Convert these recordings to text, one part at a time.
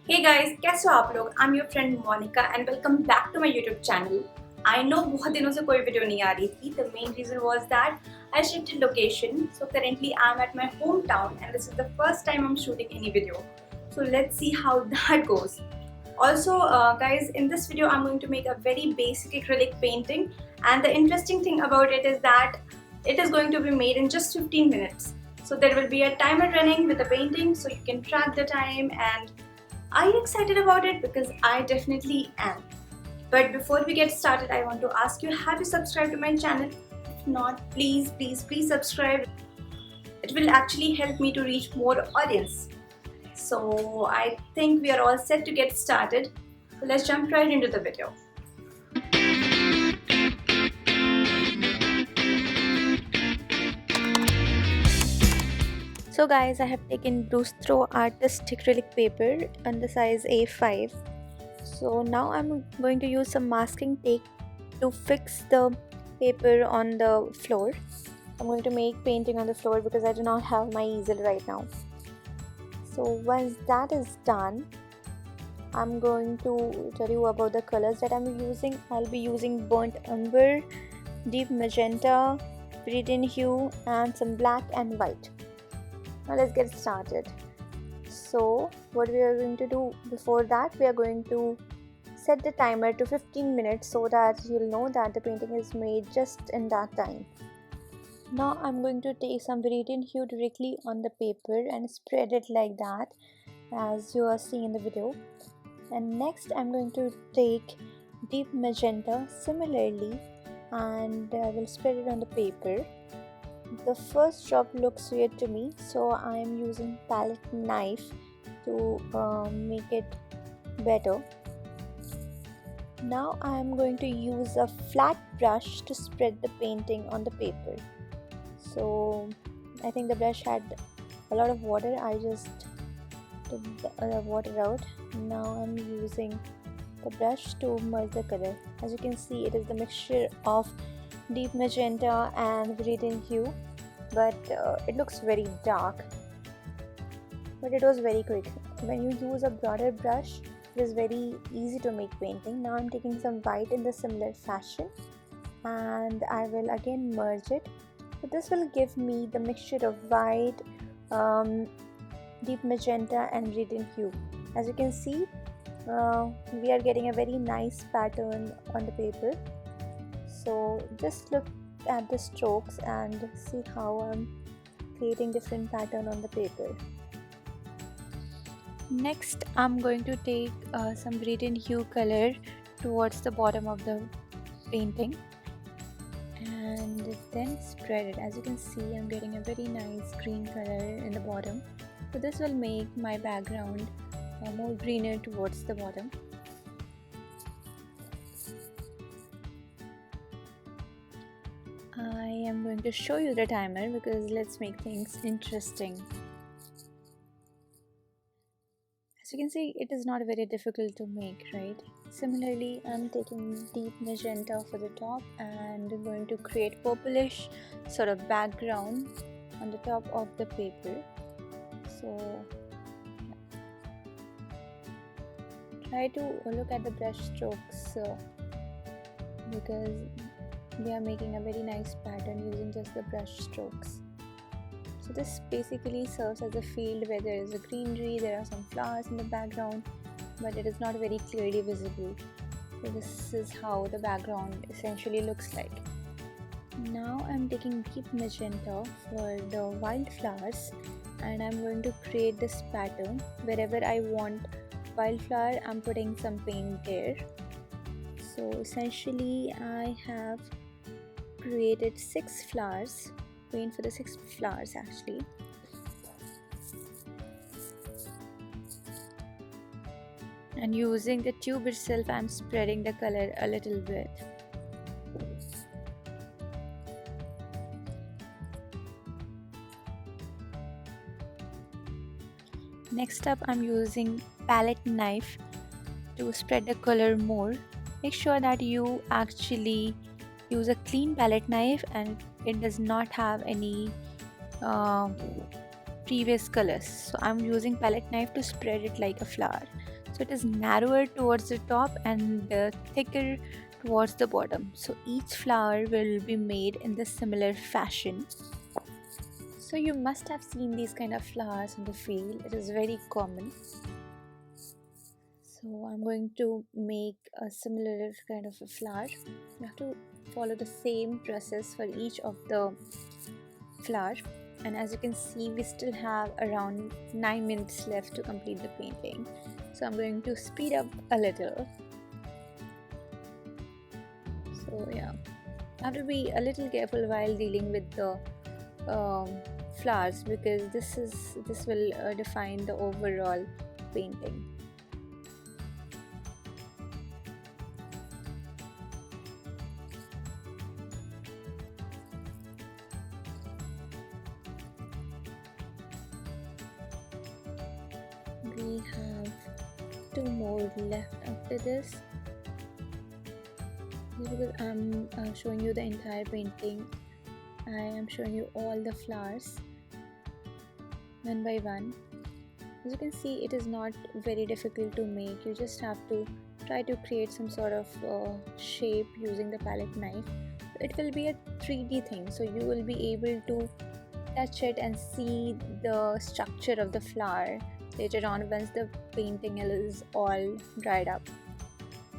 Hey guys, कैसे हो आप लोग? I'm your friend Monica and welcome back to my YouTube channel. I know बहुत दिनों से कोई वीडियो नहीं आ रही थी. The main reason was that I shifted location. So currently I'm at my hometown and this is the first time I'm shooting any video. So let's see how that goes. Also, guys, in this video I'm going to make a very basic acrylic painting, and the interesting thing about it is that it is going to be made in just 15 minutes. So there will be a timer running with the painting so you can track the time. And are you excited about it? Because I definitely am. But before we get started, I want to ask you, have you subscribed to my channel? If not, please subscribe. It will actually help me to reach more audience. So I think we are all set to get started. So let's jump right into the video. So guys, I have taken Bruce Throw Artist acrylic paper on the size A5. So now I'm going to use some masking tape to fix the paper on the floor. I'm going to make painting on the floor because I do not have my easel right now. So once that is done, I'm going to tell you about the colors that I'm using. I'll be using burnt umber, deep magenta, viridian hue, and some black and white. Now let's get started. So what we are going to do before that, we are going to set the timer to 15 minutes so that you'll know that the painting is made just in that time. Now I'm going to take some viridian hue directly on the paper and spread it like that as you are seeing in the video. And next I'm going to take deep magenta similarly, and I will spread it on the paper. The first drop looks weird to me, so I am using palette knife to make it better. Now I am going to use a flat brush to spread the painting on the paper. So I think the brush had a lot of water. I just took the water out. Now I'm using the brush to merge the color. As you can see, it is the mixture of deep magenta and viridian hue, but it looks very dark, but it was very quick. When you use a broader brush, it is very easy to make painting. Now I'm taking some white in the similar fashion and I will again merge it. So this will give me the mixture of white, deep magenta and viridian hue. As you can see, we are getting a very nice pattern on the paper. So just look at the strokes and see how I'm creating different pattern on the paper. Next I'm going to take some viridian hue color towards the bottom of the painting and then spread it. As you can see, I'm getting a very nice green color in the bottom. So this will make my background more greener towards the bottom. I am going to show you the timer because let's make things interesting. As you can see, it is not very difficult to make, right? Similarly, I'm taking deep magenta for the top and going to create purplish sort of background on the top of the paper. So try to look at the brush strokes because we are making a very nice pattern using just the brush strokes. So this basically serves as a field where there is a greenery, there are some flowers in the background, but it is not very clearly visible. So this is how the background essentially looks like. Now I'm taking deep magenta for the wildflowers and I'm going to create this pattern. Wherever I want wildflower, I'm putting some paint there. So essentially I have created 6 flowers, paint for the 6 flowers actually. And using the tube itself, I'm spreading the color a little bit. Next up, I'm using palette knife to spread the color more. Make sure that you actually use a clean palette knife and it does not have any previous colors. So I'm using palette knife to spread it like a flower. So it is narrower towards the top and thicker towards the bottom. So each flower will be made in the similar fashion. So you must have seen these kind of flowers in the field. It is very common. So I'm going to make a similar kind of a flower. You have to follow the same process for each of the flower, and as you can see we still have around 9 minutes left to complete the painting. So I'm going to speed up a little. So yeah, you have to be a little careful while dealing with the flowers, because this will define the overall painting. We have 2 more left after this. Because I'm showing you the entire painting, I am showing you all the flowers one by one. As you can see, it is not very difficult to make. You just have to try to create some sort of shape using the palette knife. It will be a 3D thing, so you will be able to touch it and see the structure of the flower later on once the painting is all dried up.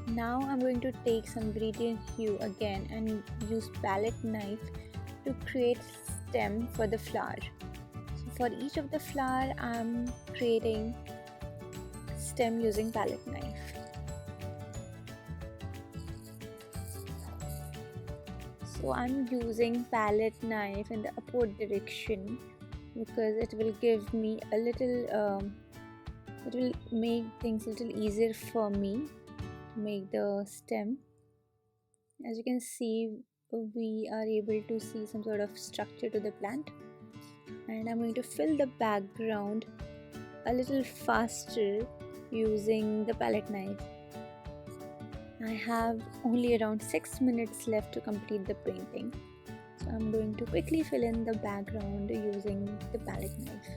Now I'm going to take some gradient hue again and use palette knife to create stem for the flower. So for each of the flower I'm creating stem using palette knife. So I'm using palette knife in the upward direction because it will give me a little it will make things a little easier for me to make the stem. As you can see, we are able to see some sort of structure to the plant, and I'm going to fill the background a little faster using the palette knife. I have only around 6 minutes left to complete the painting, so I'm going to quickly fill in the background using the palette knife.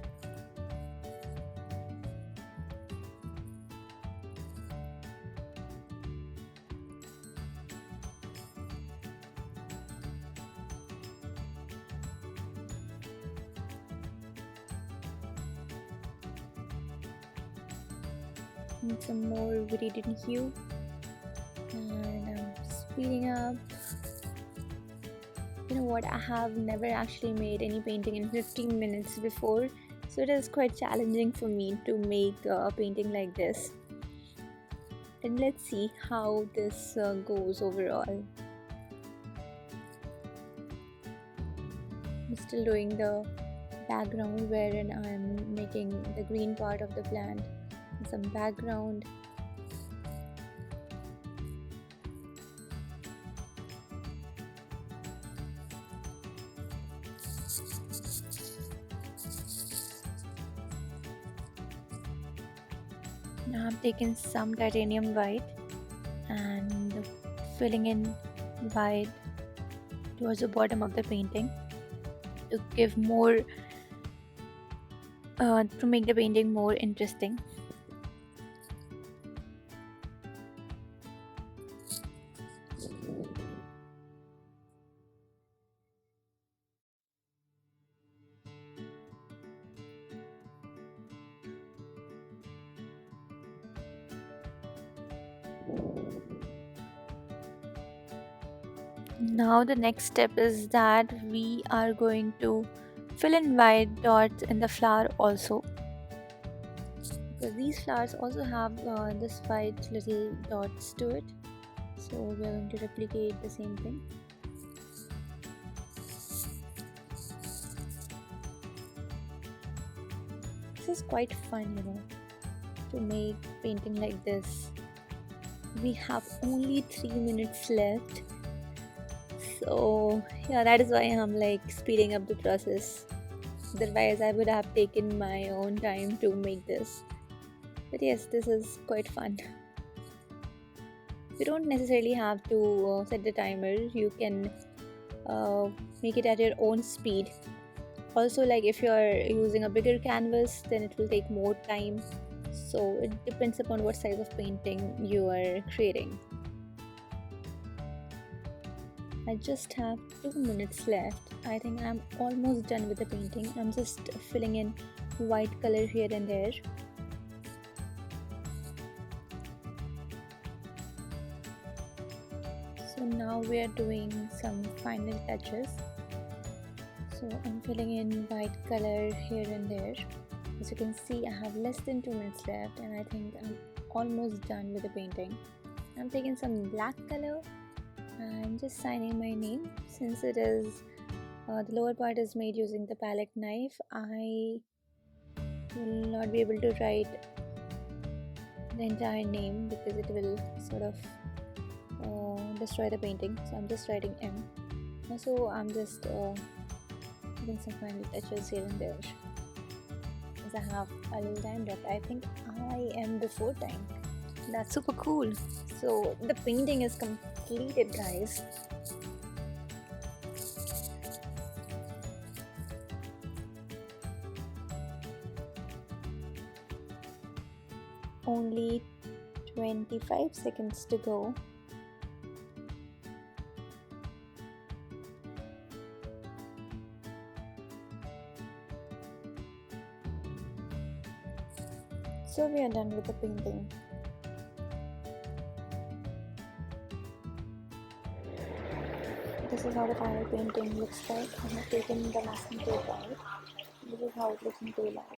Need some more gradient hue, and I'm speeding up. You know what, I have never actually made any painting in 15 minutes before, so it is quite challenging for me to make a painting like this. And let's see how this goes overall. I'm still doing the background wherein I'm making the green part of the plant, some background. Now I'm taking some titanium white and filling in white towards the bottom of the painting to give more to make the painting more interesting. Now the next step is that we are going to fill in white dots in the flower also, because these flowers also have this white little dots to it, so we are going to replicate the same thing. This is quite fun, you know, to make painting like this. We have only 3 minutes left, so yeah, that is why I'm like speeding up the process. Otherwise I would have taken my own time to make this. But yes, this is quite fun. You don't necessarily have to set the timer. You can make it at your own speed. Also, like if you are using a bigger canvas, then it will take more time. so it depends upon what size of painting you are creating. I just have 2 minutes left. I think I'm almost done with the painting. I'm just filling in white color here and there. So now we are doing some final touches. So I'm filling in white color here and there. As you can see, I have less than 2 minutes left, and I think I'm almost done with the painting. I'm taking some black color. I'm just signing my name. Since it is the lower part is made using the palette knife, I will not be able to write the entire name because it will sort of destroy the painting. So I'm just writing M. So I'm just doing some final touches here and there. As I have a little time left, I think I am before time. That's super cool. So the painting is completed, guys. Only 25 seconds to go. So we are done with the painting. This is how the final painting looks like. I have taken the masking tape out. This is how it looks in daylight.